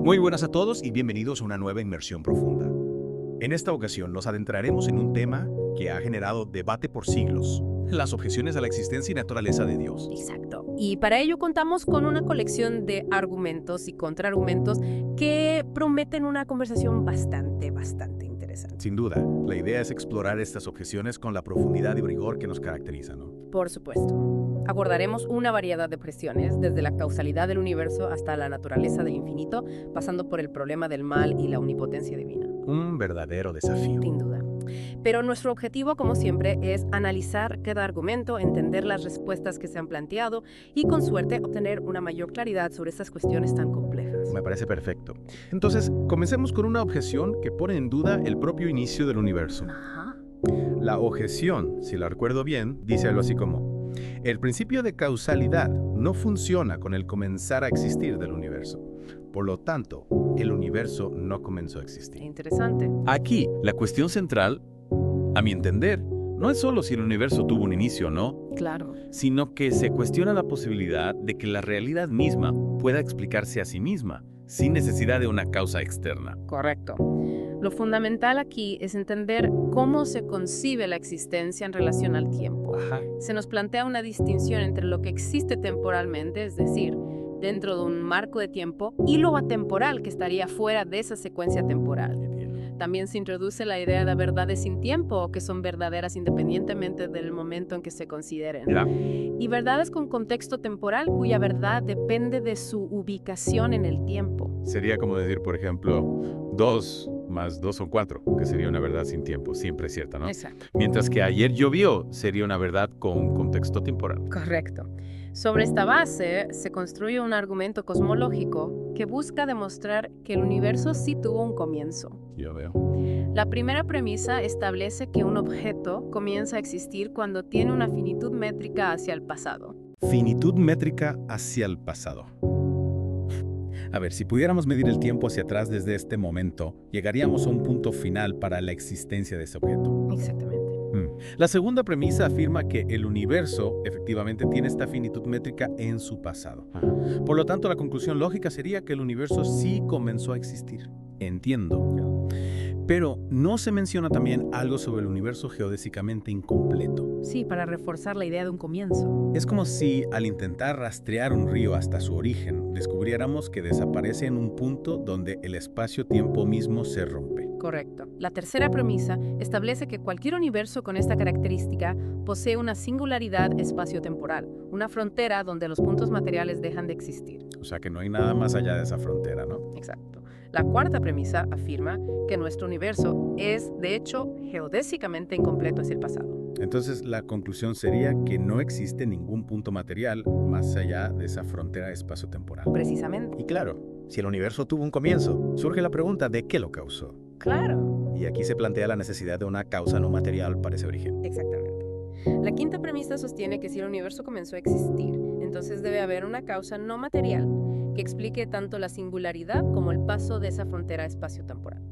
Muy buenas a todos y bienvenidos a una nueva inmersión profunda. En esta ocasión nos adentraremos en un tema que ha generado debate por siglos: las objeciones a la existencia y naturaleza de Dios. Exacto. Y para ello contamos con una colección de argumentos y contraargumentos que prometen una conversación bastante interesante. Sin duda, la idea es explorar estas objeciones con la profundidad y rigor que nos caracteriza, ¿no? Por supuesto. Abordaremos una variedad de cuestiones, desde la causalidad del universo hasta la naturaleza del infinito, pasando por el problema del mal y la omnipotencia divina. Un verdadero desafío. Sin duda. Pero nuestro objetivo, como siempre, es analizar cada argumento, entender las respuestas que se han planteado y, con suerte, obtener una mayor claridad sobre estas cuestiones tan complejas. Me parece perfecto. Entonces, comencemos con una objeción que pone en duda el propio inicio del universo. Ajá. La objeción, si la recuerdo bien, dice algo así como: el principio de causalidad no funciona con el comenzar a existir del universo. Por lo tanto, el universo no comenzó a existir. Interesante. Aquí, la cuestión central, a mi entender, no es solo si el universo tuvo un inicio o no, Claro. sino que se cuestiona la posibilidad de que la realidad misma pueda explicarse a sí misma, sin necesidad de una causa externa. Correcto. Lo fundamental aquí es entender cómo se concibe la existencia en relación al tiempo. Ajá. Se nos plantea una distinción entre lo que existe temporalmente, es decir, dentro de un marco de tiempo, y lo atemporal, que estaría fuera de esa secuencia temporal. También se introduce la idea de verdades sin tiempo, que son verdaderas independientemente del momento en que se consideren. Ya. Y verdades con contexto temporal, cuya verdad depende de su ubicación en el tiempo. Sería como decir, por ejemplo, 2 más 2 son 4, que sería una verdad sin tiempo, siempre es cierta, ¿no? Exacto. Mientras que ayer llovió sería una verdad con contexto temporal. Correcto. Sobre esta base se construye un argumento cosmológico que busca demostrar que el universo sí tuvo un comienzo. Yo veo. La primera premisa establece que un objeto comienza a existir cuando tiene una finitud métrica hacia el pasado. Finitud métrica hacia el pasado. A ver, si pudiéramos medir el tiempo hacia atrás desde este momento, llegaríamos a un punto final para la existencia de ese objeto. Exactamente. La segunda premisa afirma que el universo efectivamente tiene esta finitud métrica en su pasado. Por lo tanto, la conclusión lógica sería que el universo sí comenzó a existir. Entiendo. Pero no se menciona también algo sobre el universo geodésicamente incompleto. Sí, para reforzar la idea de un comienzo. Es como si, al intentar rastrear un río hasta su origen, descubriéramos que desaparece en un punto donde el espacio-tiempo mismo se rompe. Correcto. La tercera premisa establece que cualquier universo con esta característica posee una singularidad espaciotemporal, una frontera donde los puntos materiales dejan de existir. O sea que no hay nada más allá de esa frontera, ¿no? Exacto. La cuarta premisa afirma que nuestro universo es, de hecho, geodésicamente incompleto hacia el pasado. Entonces, la conclusión sería que no existe ningún punto material más allá de esa frontera espacio-temporal. Precisamente. Y claro, si el universo tuvo un comienzo, surge la pregunta de qué lo causó. Claro. Y aquí se plantea la necesidad de una causa no material para ese origen. Exactamente. La quinta premisa sostiene que si el universo comenzó a existir, entonces debe haber una causa no material que explique tanto la singularidad como el paso de esa frontera espacio-temporal.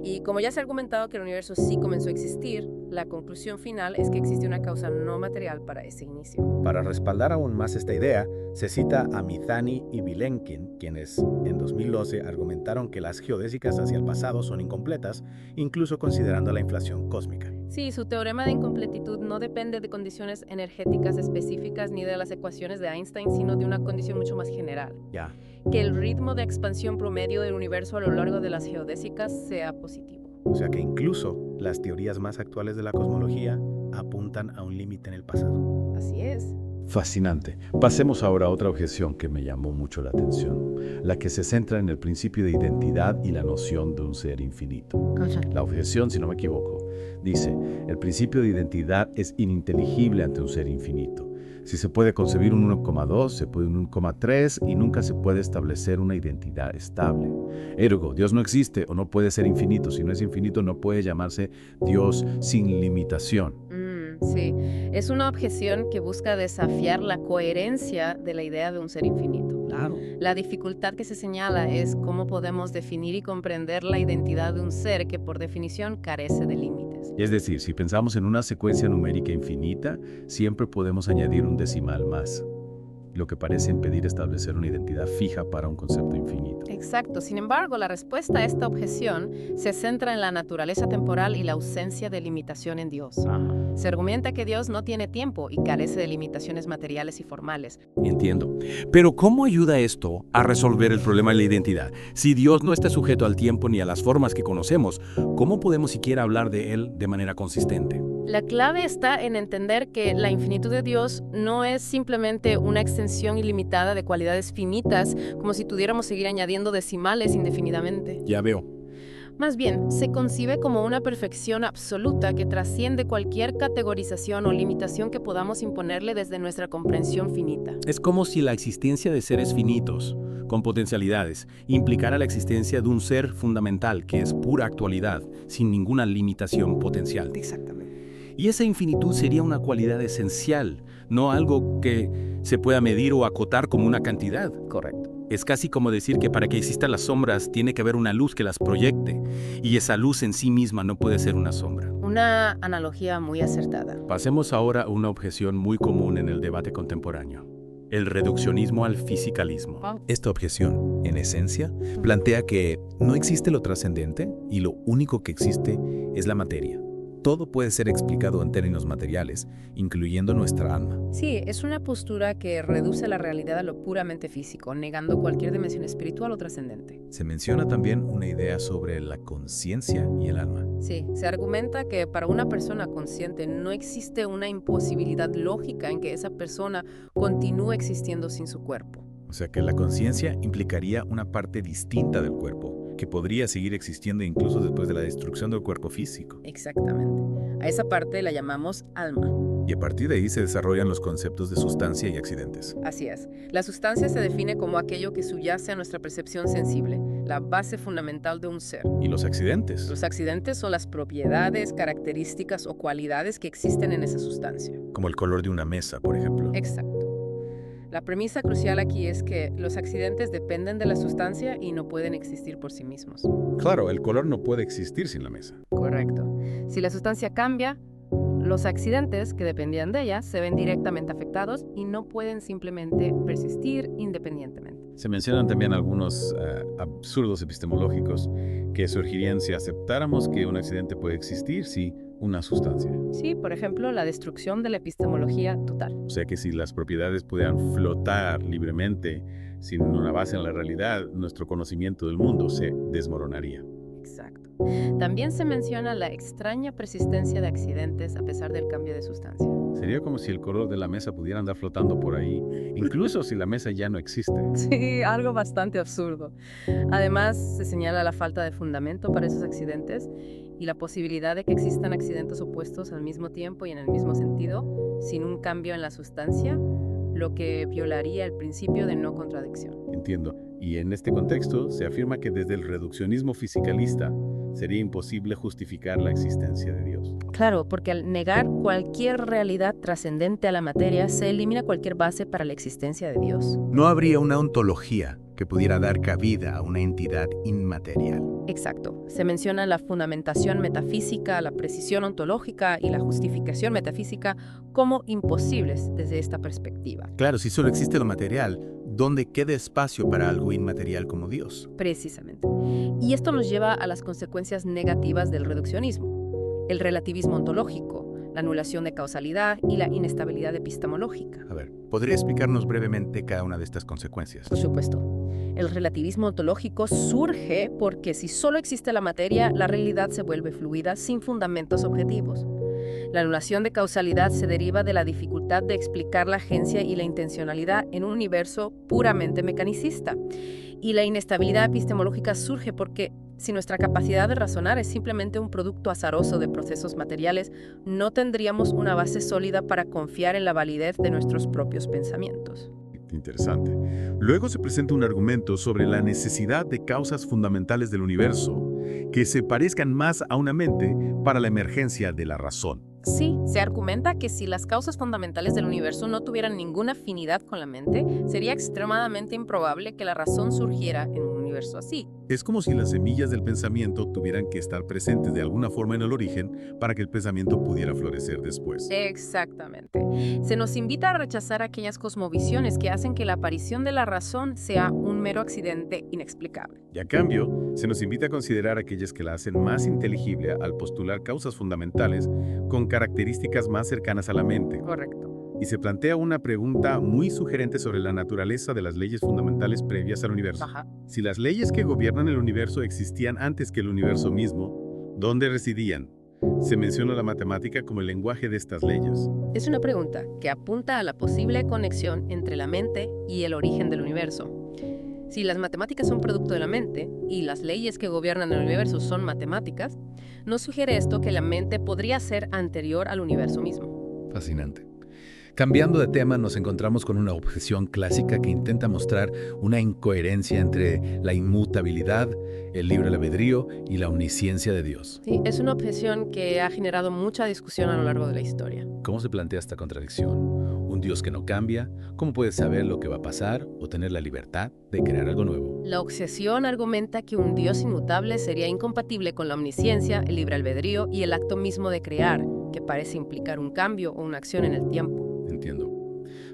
Y como ya se ha argumentado que el universo sí comenzó a existir, la conclusión final es que existe una causa no material para ese inicio. Para respaldar aún más esta idea, se cita a Mithani y Vilenkin, quienes en 2012 argumentaron que las geodésicas hacia el pasado son incompletas, incluso considerando la inflación cósmica. Sí, su teorema de incompletitud no depende de condiciones energéticas específicas ni de las ecuaciones de Einstein, sino de una condición mucho más general. Ya. Que el ritmo de expansión promedio del universo a lo largo de las geodésicas sea positivo. O sea que incluso las teorías más actuales de la cosmología apuntan a un límite en el pasado. Así es. Fascinante. Pasemos ahora a otra objeción que me llamó mucho la atención, la que se centra en el principio de identidad y la noción de un ser infinito. La objeción, si no me equivoco, dice: el principio de identidad es ininteligible ante un ser infinito. Si se puede concebir un 1,2, se puede un 1,3 y nunca se puede establecer una identidad estable. Ergo, Dios no existe o no puede ser infinito. Si no es infinito, no puede llamarse Dios sin limitación. Sí, es una objeción que busca desafiar la coherencia de la idea de un ser infinito. Claro. La dificultad que se señala es cómo podemos definir y comprender la identidad de un ser que por definición carece de límites. Es decir, si pensamos en una secuencia numérica infinita, siempre podemos añadir un decimal más. lo que parece impedir establecer una identidad fija para un concepto infinito. Exacto. Sin embargo, la respuesta a esta objeción se centra en la naturaleza temporal y la ausencia de limitación en Dios. Se argumenta que Dios no tiene tiempo y carece de limitaciones materiales y formales. Entiendo. Pero ¿cómo ayuda esto a resolver el problema de la identidad? Si Dios no está sujeto al tiempo ni a las formas que conocemos, ¿cómo podemos siquiera hablar de Él de manera consistente? La clave está en entender que la infinitud de Dios no es simplemente una extensión ilimitada de cualidades finitas, como si pudiéramos seguir añadiendo decimales indefinidamente. Ya veo. Más bien, se concibe como una perfección absoluta que trasciende cualquier categorización o limitación que podamos imponerle desde nuestra comprensión finita. Es como si la existencia de seres finitos, con potencialidades, implicara la existencia de un ser fundamental que es pura actualidad, sin ninguna limitación potencial. Exactamente. Y esa infinitud sería una cualidad esencial, no algo que se pueda medir o acotar como una cantidad. Correcto. Es casi como decir que para que existan las sombras tiene que haber una luz que las proyecte, y esa luz en sí misma no puede ser una sombra. Una analogía muy acertada. Pasemos ahora a una objeción muy común en el debate contemporáneo: el reduccionismo al fisicalismo. Esta objeción, en esencia, plantea que no existe lo trascendente y lo único que existe es la materia. Todo puede ser explicado en términos materiales, incluyendo nuestra alma. Sí, es una postura que reduce la realidad a lo puramente físico, negando cualquier dimensión espiritual o trascendente. Se menciona también una idea sobre la conciencia y el alma. Sí, se argumenta que para una persona consciente no existe una imposibilidad lógica en que esa persona continúe existiendo sin su cuerpo. O sea que la conciencia implicaría una parte distinta del cuerpo, que podría seguir existiendo incluso después de la destrucción del cuerpo físico. Exactamente. A esa parte la llamamos alma. Y a partir de ahí se desarrollan los conceptos de sustancia y accidentes. Así es. La sustancia se define como aquello que subyace a nuestra percepción sensible, la base fundamental de un ser. ¿Y los accidentes? Los accidentes son las propiedades, características o cualidades que existen en esa sustancia. Como el color de una mesa, por ejemplo. Exacto. La premisa crucial aquí es que los accidentes dependen de la sustancia y no pueden existir por sí mismos. Claro, el color no puede existir sin la mesa. Correcto. Si la sustancia cambia, los accidentes que dependían de ella se ven directamente afectados y no pueden simplemente persistir independientemente. Se mencionan también algunos absurdos epistemológicos que surgirían si aceptáramos que un accidente puede existir si una sustancia. Sí, por ejemplo, la destrucción de la epistemología total. O sea que si las propiedades pudieran flotar libremente sin una base en la realidad, nuestro conocimiento del mundo se desmoronaría. Exacto. También se menciona la extraña persistencia de accidentes a pesar del cambio de sustancia. Sería como si el color de la mesa pudiera andar flotando por ahí, incluso si la mesa ya no existe. Sí, algo bastante absurdo. Además, se señala la falta de fundamento para esos accidentes y la posibilidad de que existan accidentes opuestos al mismo tiempo y en el mismo sentido, sin un cambio en la sustancia, lo que violaría el principio de no contradicción. Entiendo. Y en este contexto se afirma que desde el reduccionismo fisicalista sería imposible justificar la existencia de Dios. Claro, porque al negar cualquier realidad trascendente a la materia, se elimina cualquier base para la existencia de Dios. No habría una ontología que pudiera dar cabida a una entidad inmaterial. Exacto. Se menciona la fundamentación metafísica, la precisión ontológica y la justificación metafísica como imposibles desde esta perspectiva. Claro, si solo existe lo material, ¿dónde queda espacio para algo inmaterial como Dios? Precisamente. Y esto nos lleva a las consecuencias negativas del reduccionismo. El relativismo ontológico, la anulación de causalidad y la inestabilidad epistemológica. A ver, ¿podría explicarnos brevemente cada una de estas consecuencias? Por supuesto. El relativismo ontológico surge porque si solo existe la materia, la realidad se vuelve fluida sin fundamentos objetivos. La anulación de causalidad se deriva de la dificultad de explicar la agencia y la intencionalidad en un universo puramente mecanicista. Y la inestabilidad epistemológica surge porque si nuestra capacidad de razonar es simplemente un producto azaroso de procesos materiales, no tendríamos una base sólida para confiar en la validez de nuestros propios pensamientos. Interesante. Luego se presenta un argumento sobre la necesidad de causas fundamentales del universo que se parezcan más a una mente para la emergencia de la razón. Sí, se argumenta que si las causas fundamentales del universo no tuvieran ninguna afinidad con la mente, sería extremadamente improbable que la razón surgiera en un universo así. Es como si las semillas del pensamiento tuvieran que estar presentes de alguna forma en el origen para que el pensamiento pudiera florecer después. Exactamente. Se nos invita a rechazar aquellas cosmovisiones que hacen que la aparición de la razón sea un mero accidente inexplicable. Y a cambio, se nos invita a considerar aquellas que la hacen más inteligible al postular causas fundamentales con características más cercanas a la mente. Correcto. Y se plantea una pregunta muy sugerente sobre la naturaleza de las leyes fundamentales previas al universo. Ajá. Si las leyes que gobiernan el universo existían antes que el universo mismo, ¿dónde residían? Se menciona la matemática como el lenguaje de estas leyes. Es una pregunta que apunta a la posible conexión entre la mente y el origen del universo. Si las matemáticas son producto de la mente y las leyes que gobiernan el universo son matemáticas, nos sugiere esto que la mente podría ser anterior al universo mismo. Fascinante. Cambiando de tema, nos encontramos con una objeción clásica que intenta mostrar una incoherencia entre la inmutabilidad, el libre albedrío y la omnisciencia de Dios. Sí, es una objeción que ha generado mucha discusión a lo largo de la historia. ¿Cómo se plantea esta contradicción? ¿Un Dios que no cambia? ¿Cómo puede saber lo que va a pasar o tener la libertad de crear algo nuevo? La objeción argumenta que un Dios inmutable sería incompatible con la omnisciencia, el libre albedrío y el acto mismo de crear, que parece implicar un cambio o una acción en el tiempo. Entiendo.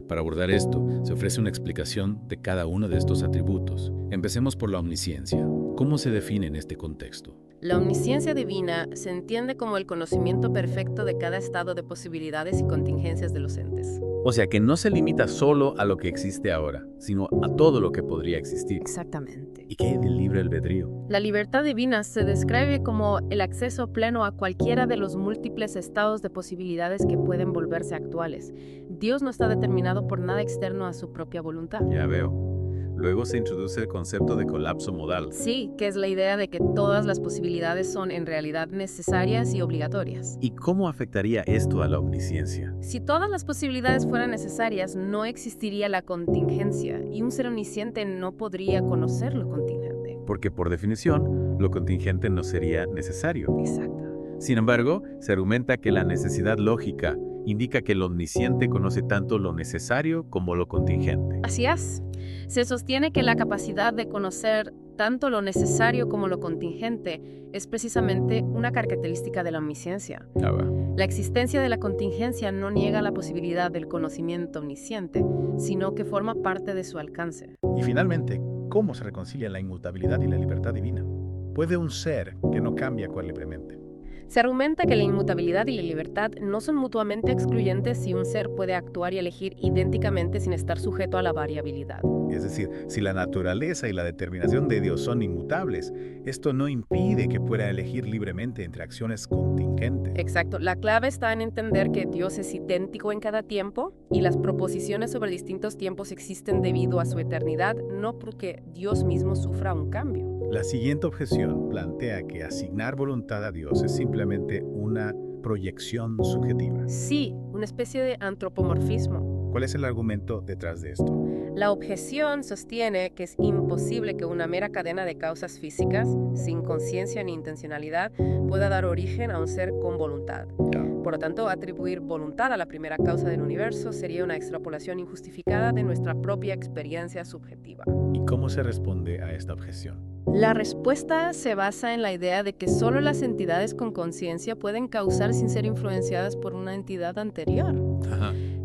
Para abordar esto, se ofrece una explicación de cada uno de estos atributos. Empecemos por la omnisciencia. ¿Cómo se define en este contexto? La omnisciencia divina se entiende como el conocimiento perfecto de cada estado de posibilidades y contingencias de los entes. O sea que no se limita solo a lo que existe ahora, sino a todo lo que podría existir. Exactamente. ¿Y qué hay del libre albedrío? La libertad divina se describe como el acceso pleno a cualquiera de los múltiples estados de posibilidades que pueden volverse actuales. Dios no está determinado por nada externo a su propia voluntad. Ya veo. Luego se introduce el concepto de colapso modal. Sí, que es la idea de que todas las posibilidades son en realidad necesarias y obligatorias. ¿Y cómo afectaría esto a la omnisciencia? Si todas las posibilidades fueran necesarias, no existiría la contingencia y un ser omnisciente no podría conocer lo contingente. Porque por definición, lo contingente no sería necesario. Exacto. Sin embargo, se argumenta que la necesidad lógica indica que el omnisciente conoce tanto lo necesario como lo contingente. Así es. Se sostiene que la capacidad de conocer tanto lo necesario como lo contingente es precisamente una característica de la omnisciencia. La existencia de la contingencia no niega la posibilidad del conocimiento omnisciente, sino que forma parte de su alcance. Y finalmente, ¿cómo se reconcilia la inmutabilidad y la libertad divina? ¿Puede un ser que no cambia libremente? Se argumenta que la inmutabilidad y la libertad no son mutuamente excluyentes si un ser puede actuar y elegir idénticamente sin estar sujeto a la variabilidad. Es decir, si la naturaleza y la determinación de Dios son inmutables, esto no impide que pueda elegir libremente entre acciones contingentes. Exacto. La clave está en entender que Dios es idéntico en cada tiempo y las proposiciones sobre distintos tiempos existen debido a su eternidad, no porque Dios mismo sufra un cambio. La siguiente objeción plantea que asignar voluntad a Dios es simplemente una proyección subjetiva. Sí, una especie de antropomorfismo. ¿Cuál es el argumento detrás de esto? La objeción sostiene que es imposible que una mera cadena de causas físicas, sin conciencia ni intencionalidad, pueda dar origen a un ser con voluntad. Por lo tanto, atribuir voluntad a la primera causa del universo sería una extrapolación injustificada de nuestra propia experiencia subjetiva. ¿Y cómo se responde a esta objeción? La respuesta se basa en la idea de que solo las entidades con conciencia pueden causar sin ser influenciadas por una entidad anterior.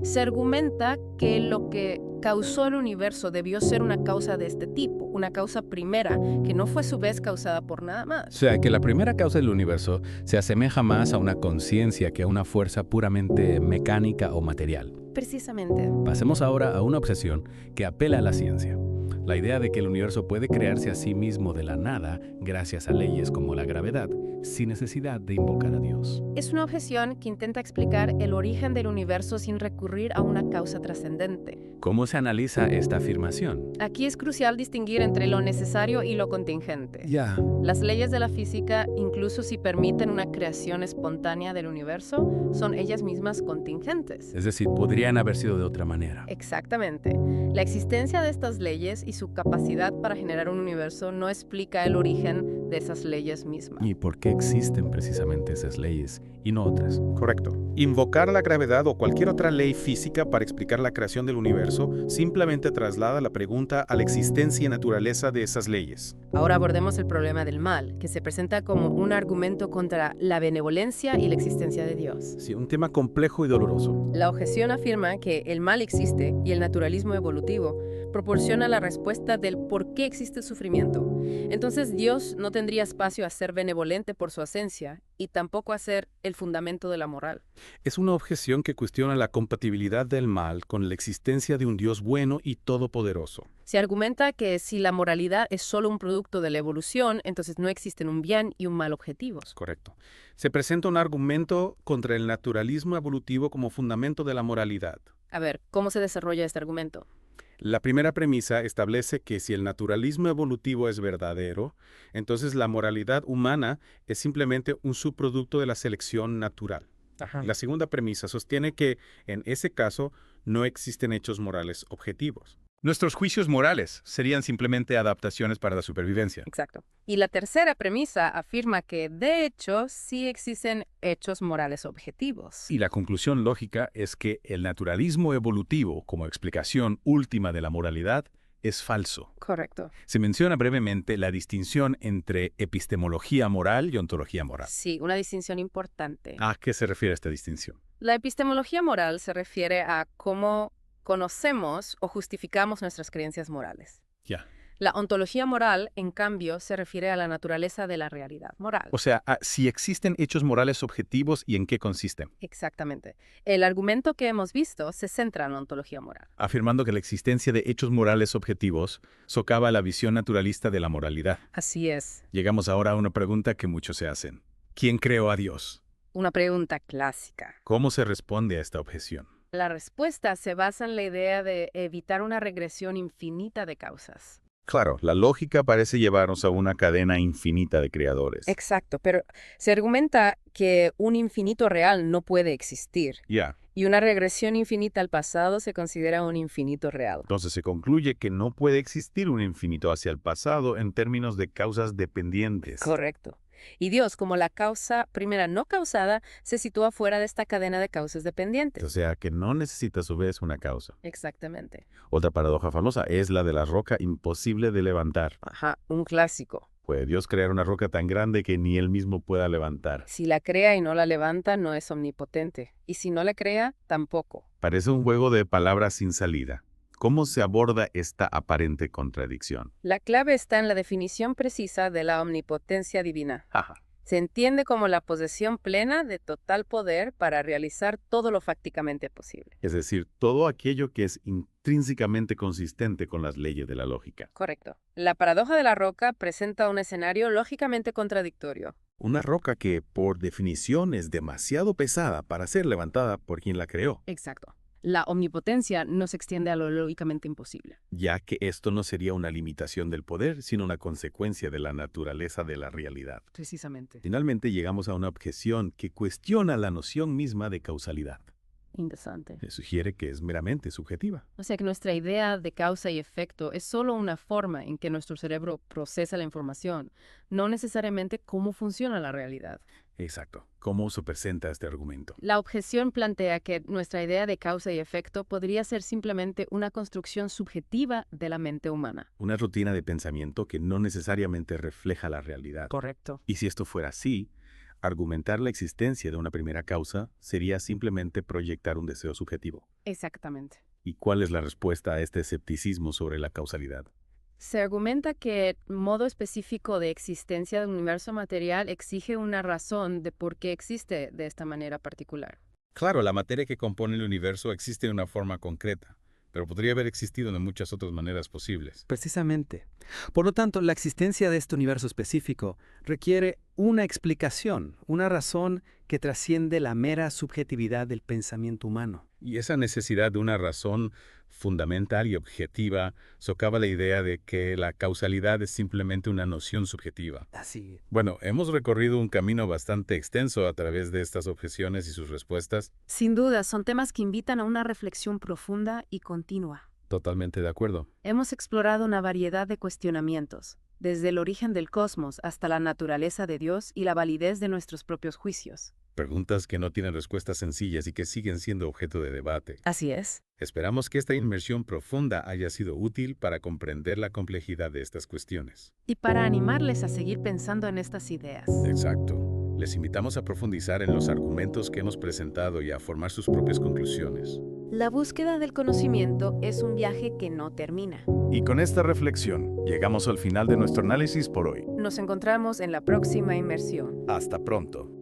Se argumenta que lo que causó el universo debió ser una causa de este tipo, una causa primera, que no fue a su vez causada por nada O más. sea, que la primera causa del universo se asemeja más a una conciencia que a una fuerza puramente mecánica o material. Precisamente. Pasemos ahora a una obsesión que apela a la ciencia. La idea de que el universo puede crearse a sí mismo de la nada gracias a leyes como la gravedad, sin necesidad de invocar a Dios. Es una objeción que intenta explicar el origen del universo sin recurrir a una causa trascendente. ¿Cómo se analiza esta afirmación? Aquí es crucial distinguir entre lo necesario y lo contingente. Ya. Las leyes de la física, incluso si permiten una creación espontánea del universo, son ellas mismas contingentes. Es decir, podrían haber sido de otra manera. Exactamente. La existencia de estas leyes y su capacidad para generar un universo no explica el origen de esas leyes mismas. ¿Y por qué existen precisamente esas leyes y no otras? Correcto. Invocar la gravedad o cualquier otra ley física para explicar la creación del universo simplemente traslada la pregunta a la existencia y naturaleza de esas leyes. Ahora abordemos el problema del mal, que se presenta como un argumento contra la benevolencia y la existencia de Dios. Sí, un tema complejo y doloroso. La objeción afirma que el mal existe y el naturalismo evolutivo proporciona la respuesta del por qué existe el sufrimiento. Entonces Dios no tendría espacio a ser benevolente por su esencia y tampoco a ser el fundamento de la moral. Es una objeción que cuestiona la compatibilidad del mal con la existencia de un Dios bueno y todopoderoso. Se argumenta que si la moralidad es solo un producto de la evolución, entonces no existen un bien y un mal objetivos. Correcto. Se presenta un argumento contra el naturalismo evolutivo como fundamento de la moralidad. A ver, ¿cómo se desarrolla este argumento? La primera premisa establece que si el naturalismo evolutivo es verdadero, entonces la moralidad humana es simplemente un subproducto de la selección natural. La segunda premisa sostiene que, en ese caso, no existen hechos morales objetivos. Nuestros juicios morales serían simplemente adaptaciones para la supervivencia. Exacto. Y la tercera premisa afirma que, de hecho, sí existen hechos morales objetivos. Y la conclusión lógica es que el naturalismo evolutivo, como explicación última de la moralidad, es falso. Correcto. Se menciona brevemente la distinción entre epistemología moral y ontología moral. Sí, una distinción importante. ¿A qué se refiere esta distinción? La epistemología moral se refiere a cómo conocemos o justificamos nuestras creencias morales. Ya. La ontología moral, en cambio, se refiere a la naturaleza de la realidad moral. O sea, si existen hechos morales objetivos y en qué consisten. Exactamente. El argumento que hemos visto se centra en la ontología moral. Afirmando que la existencia de hechos morales objetivos socava la visión naturalista de la moralidad. Así es. Llegamos ahora a una pregunta que muchos se hacen. ¿Quién creó a Dios? Una pregunta clásica. ¿Cómo se responde a esta objeción? La respuesta se basa en la idea de evitar una regresión infinita de causas. Claro, la lógica parece llevarnos a una cadena infinita de creadores. Exacto, pero se argumenta que un infinito real no puede existir. Ya. Y una regresión infinita al pasado se considera un infinito real. Entonces se concluye que no puede existir un infinito hacia el pasado en términos de causas dependientes. Correcto. Y Dios, como la causa primera no causada, se sitúa fuera de esta cadena de causas dependientes. O sea que no necesita a su vez una causa. Exactamente. Otra paradoja famosa es la de la roca imposible de levantar. Ajá, un clásico. ¿Puede Dios crear una roca tan grande que ni él mismo pueda levantar? Si la crea y no la levanta, no es omnipotente. Y si no la crea, tampoco. Parece un juego de palabras sin salida. ¿Cómo se aborda esta aparente contradicción? La clave está en la definición precisa de la omnipotencia divina. Ajá. Se entiende como la posesión plena de total poder para realizar todo lo fácticamente posible. Es decir, todo aquello que es intrínsecamente consistente con las leyes de la lógica. Correcto. La paradoja de la roca presenta un escenario lógicamente contradictorio. Una roca que, por definición, es demasiado pesada para ser levantada por quien la creó, Exacto. La omnipotencia no se extiende a lo lógicamente imposible. ya que esto no sería una limitación del poder, sino una consecuencia de la naturaleza de la realidad. Precisamente. Finalmente llegamos a una objeción que cuestiona la noción misma de causalidad. Interesante. Se sugiere que es meramente subjetiva. O sea que nuestra idea de causa y efecto es solo una forma en que nuestro cerebro procesa la información, no necesariamente cómo funciona la realidad. Exacto. ¿Cómo se presenta este argumento? La objeción plantea que nuestra idea de causa y efecto podría ser simplemente una construcción subjetiva de la mente humana. Una rutina de pensamiento que no necesariamente refleja la realidad. Correcto. Y si esto fuera así, argumentar la existencia de una primera causa sería simplemente proyectar un deseo subjetivo. Exactamente. ¿Y cuál es la respuesta a este escepticismo sobre la causalidad? Se argumenta que el modo específico de existencia del universo material exige una razón de por qué existe de esta manera particular. Claro, la materia que compone el universo existe de una forma concreta, pero podría haber existido de muchas otras maneras posibles. Precisamente. Por lo tanto, la existencia de este universo específico requiere una explicación, una razón que trasciende la mera subjetividad del pensamiento humano. Y esa necesidad de una razón fundamental y objetiva socava la idea de que la causalidad es simplemente una noción subjetiva. Así. Bueno, hemos recorrido un camino bastante extenso a través de estas objeciones y sus respuestas. Sin duda, son temas que invitan a una reflexión profunda y continua. Totalmente de acuerdo. Hemos explorado una variedad de cuestionamientos, desde el origen del cosmos hasta la naturaleza de Dios y la validez de nuestros propios juicios. Preguntas que no tienen respuestas sencillas y que siguen siendo objeto de debate. Así es. Esperamos que esta inmersión profunda haya sido útil para comprender la complejidad de estas cuestiones. Y para animarles a seguir pensando en estas ideas. Exacto. Les invitamos a profundizar en los argumentos que hemos presentado y a formar sus propias conclusiones. La búsqueda del conocimiento es un viaje que no termina. Y con esta reflexión, llegamos al final de nuestro análisis por hoy. Nos encontramos en la próxima inmersión. Hasta pronto.